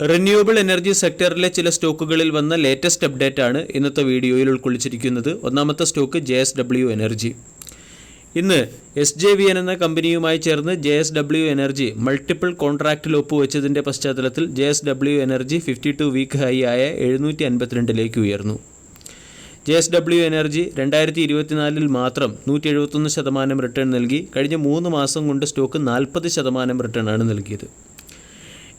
Renewable energy സെക്ടറിലെ ചില സ്റ്റോക്കുകളിൽ വന്ന latest update ആണ് ഇന്നത്തെ വീഡിയോയിൽ ഉൾക്കൊള്ളിച്ചിരിക്കുന്നത്. ഒന്നാമത്തെ സ്റ്റോക്ക് JSW എനർജി. ഇന്ന് SJVN എന്ന കമ്പനിയുമായി ചേർന്ന് JSW എനർജി മൾട്ടിപ്പിൾ കോൺട്രാക്റ്റിൽ ഒപ്പുവെച്ചതിൻ്റെ പശ്ചാത്തലത്തിൽ JSW എനർജി 52 വീക്ക് ഹൈ ആയ 752 ഉയർന്നു. JSW എനർജി 2024 മാത്രം 171% റിട്ടേൺ നൽകി. കഴിഞ്ഞ 3 മാസം കൊണ്ട് സ്റ്റോക്ക് 40% റിട്ടേൺ ആണ് നൽകിയത്.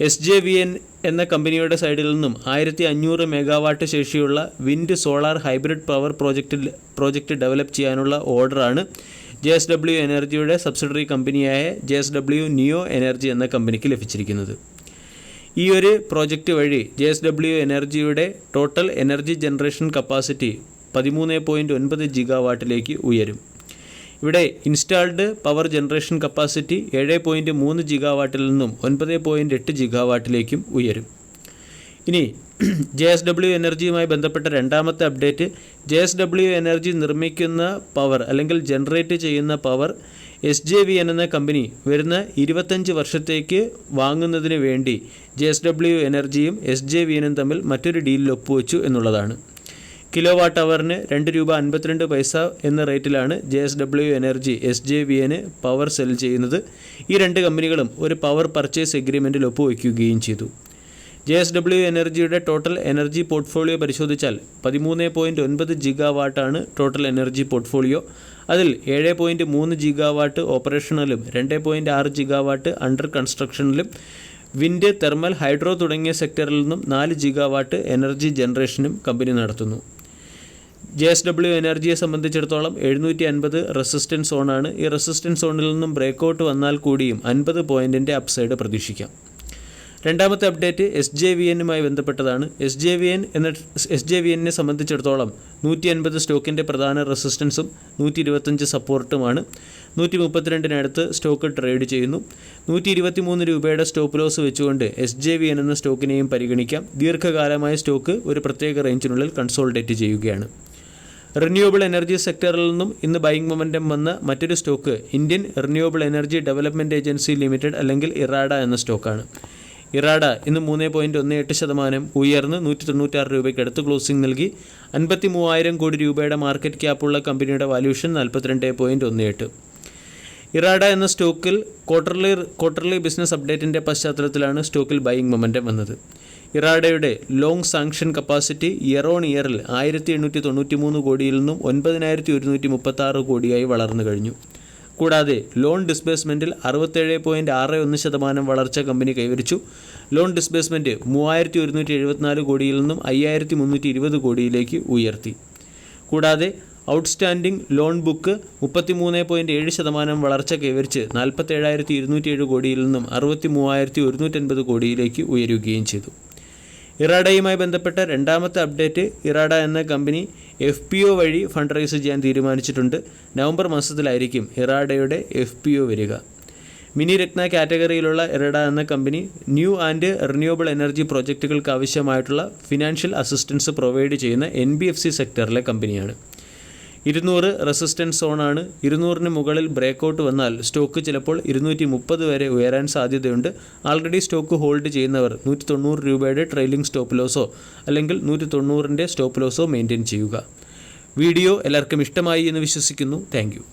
SJVN എന്ന കമ്പനിയുടെ സൈഡിൽ നിന്നും 1500 മെഗാവാട്ട് ശേഷിയുള്ള wind solar hybrid power project develop ചെയ്യാനുള്ള ഓർഡറാണ് JSW എനർജിയുടെ സബ്സിഡറി കമ്പനിയായ JSW നിയോ എനർജി എന്ന കമ്പനിക്ക് ലഭിച്ചിരിക്കുന്നത്. ഈ ഒരു പ്രോജക്റ്റ് വഴി JSW എനർജിയുടെ ടോട്ടൽ എനർജി ജനറേഷൻ കപ്പാസിറ്റി 13.9 ജിഗാവാട്ടിലേക്ക് ഉയരും. ഇവിടെ ഇൻസ്റ്റാൾഡ് പവർ ജനറേഷൻ കപ്പാസിറ്റി 7.3 ജിഗാവാട്ടിൽ നിന്നും 9.8 ജിഗാവാട്ടിലേക്കും ഉയരും. ഇനി JSW എനർജിയുമായി ബന്ധപ്പെട്ട രണ്ടാമത്തെ അപ്ഡേറ്റ്, JSW എനർജി നിർമ്മിക്കുന്ന പവർ അല്ലെങ്കിൽ ജനറേറ്റ് ചെയ്യുന്ന പവർ SJVN എന്ന കമ്പനി വരുന്ന 25 വർഷത്തേക്ക് വാങ്ങുന്നതിന് വേണ്ടി JSW എനർജിയും SJVNും തമ്മിൽ മറ്റൊരു ഡീലിൽ ഒപ്പുവെച്ചു എന്നുള്ളതാണ്. കിലോവാട്ട് അവറിന് ₹2.52 എന്ന റേറ്റിലാണ് JSW energy SJVN power cell ചെയ്യുന്നത്. ഈ രണ്ട് കമ്പനികളും ഒരു പവർ പർച്ചേസ് എഗ്രിമെൻറ്റിൽ ഒപ്പുവയ്ക്കുകയും ചെയ്തു. JSW എനർജിയുടെ ടോട്ടൽ എനർജി പോർട്ട്ഫോളിയോ പരിശോധിച്ചാൽ 13.9 ജിഗാവാട്ടാണ് ടോട്ടൽ എനർജി പോർട്ട്ഫോളിയോ. അതിൽ 7.3 ജിഗാവാട്ട് ഓപ്പറേഷണലും 2.6 ജിഗാവാട്ട് അണ്ടർ കൺസ്ട്രക്ഷനിലും വിൻഡ്, തെർമൽ, ഹൈഡ്രോ തുടങ്ങിയ സെക്ടറിൽ നിന്നും 4 ജിഗാവാട്ട് എനർജി ജനറേഷനും കമ്പനി നടത്തുന്നു. JSW എനർജിയെ സംബന്ധിച്ചിടത്തോളം 750 റെസിസ്റ്റൻസ് സോണാണ്. ഈ റെസിസ്റ്റൻസ് സോണിൽ നിന്നും ബ്രേക്കൗട്ട് വന്നാൽ കൂടിയും 50 പോയിൻറ്റിൻ്റെ അപ്സൈഡ് പ്രതീക്ഷിക്കാം. രണ്ടാമത്തെ അപ്ഡേറ്റ് SJVNുമായി ബന്ധപ്പെട്ടതാണ്. SJVNനെ സംബന്ധിച്ചിടത്തോളം 150 സ്റ്റോക്കിൻ്റെ പ്രധാന റെസിസ്റ്റൻസും 125 സപ്പോർട്ടുമാണ്. 132 സ്റ്റോക്ക് ട്രേഡ് ചെയ്യുന്നു. 123 രൂപയുടെ സ്റ്റോപ്പ് ലോസ് വെച്ചുകൊണ്ട് SJVN എന്ന സ്റ്റോക്കിനെയും പരിഗണിക്കാം. ദീർഘകാലമായ സ്റ്റോക്ക് ഒരു പ്രത്യേക റേഞ്ചിനുള്ളിൽ കൺസോൾഡേറ്റ് ചെയ്യുകയാണ്. റിന്യൂവബിൾ എനർജി സെക്ടറിൽ നിന്നും ഇന്ന് ബൈയിങ് മൊമെൻറ്റം വന്ന മറ്റൊരു stock Indian renewable energy development agency limited അല്ലെങ്കിൽ ഇറാഡ എന്ന സ്റ്റോക്കാണ്. ഇറാഡ ഇന്ന് 3.18% ഉയർന്ന് 196 രൂപയ്ക്ക് അടുത്ത് ക്ലോസിംഗ് നൽകി. 53,000 കോടി രൂപയുടെ മാർക്കറ്റ് ക്യാപ്പുള്ള കമ്പനിയുടെ വാല്യൂഷൻ 42.18. ഇറാഡ എന്ന സ്റ്റോക്കിൽ ക്വാർട്ടർലി ബിസിനസ് അപ്ഡേറ്റിൻ്റെ പശ്ചാത്തലത്തിലാണ് സ്റ്റോക്കിൽ ബൈയിങ് മൊമെൻറ്റം വന്നത്. ഇറാഡയുടെ long sanction capacity year on ഇയറിൽ 1893 കോടിയിൽ നിന്നും 9136 കോടിയായി വളർന്നു കഴിഞ്ഞു. കൂടാതെ ലോൺ ഡിസ്ബേഴ്സ്മെൻറ്റിൽ 67.61% വളർച്ച കമ്പനി കൈവരിച്ചു. ലോൺ ഡിസ്ബേഴ്സ്മെൻറ്റ് 3174 കോടിയിൽ നിന്നും 5320 കോടിയിലേക്ക് ഉയർത്തി. കൂടാതെ ഔട്ട്സ്റ്റാൻഡിംഗ് ലോൺ ബുക്ക് 33.7% വളർച്ച കൈവരിച്ച് 47,207 കോടിയിൽ നിന്നും 63,150 കോടിയിലേക്ക് ഉയരുകയും ചെയ്തു. ഇറാഡയുമായി ബന്ധപ്പെട്ട രണ്ടാമത്തെ അപ്ഡേറ്റ്, ഇറാഡ എന്ന കമ്പനി FPO വഴി ഫണ്ട് റൈസ് ചെയ്യാൻ തീരുമാനിച്ചിട്ടുണ്ട്. നവംബർ മാസത്തിലായിരിക്കും ഇറാഡയുടെ FPO വരിക. മിനി രത്ന കാറ്റഗറിയിലുള്ള ഇറാഡ എന്ന company new and renewable energy പ്രോജക്റ്റുകൾക്ക് ആവശ്യമായിട്ടുള്ള ഫിനാൻഷ്യൽ അസിസ്റ്റൻസ് പ്രൊവൈഡ് ചെയ്യുന്ന NBFC സെക്ടറിലെ കമ്പനിയാണ്. 200 റെസിസ്റ്റൻസ് സോണാണ്. 200-ന് മുകളിൽ ബ്രേക്കൗട്ട് വന്നാൽ സ്റ്റോക്ക് ചിലപ്പോൾ 230 വരെ ഉയരാൻ സാധ്യതയുണ്ട്. ആൾറെഡി സ്റ്റോക്ക് ഹോൾഡ് ചെയ്യുന്നവർ 190 രൂപയുടെ ട്രെയിലിംഗ് സ്റ്റോപ്പ് ലോസോ അല്ലെങ്കിൽ 190ൻ്റെ സ്റ്റോപ്പ് ലോസോ മെയിൻറ്റെയിൻ ചെയ്യുക. വീഡിയോ എല്ലാവർക്കും ഇഷ്ടമായി എന്ന് വിശ്വസിക്കുന്നു. Thank you.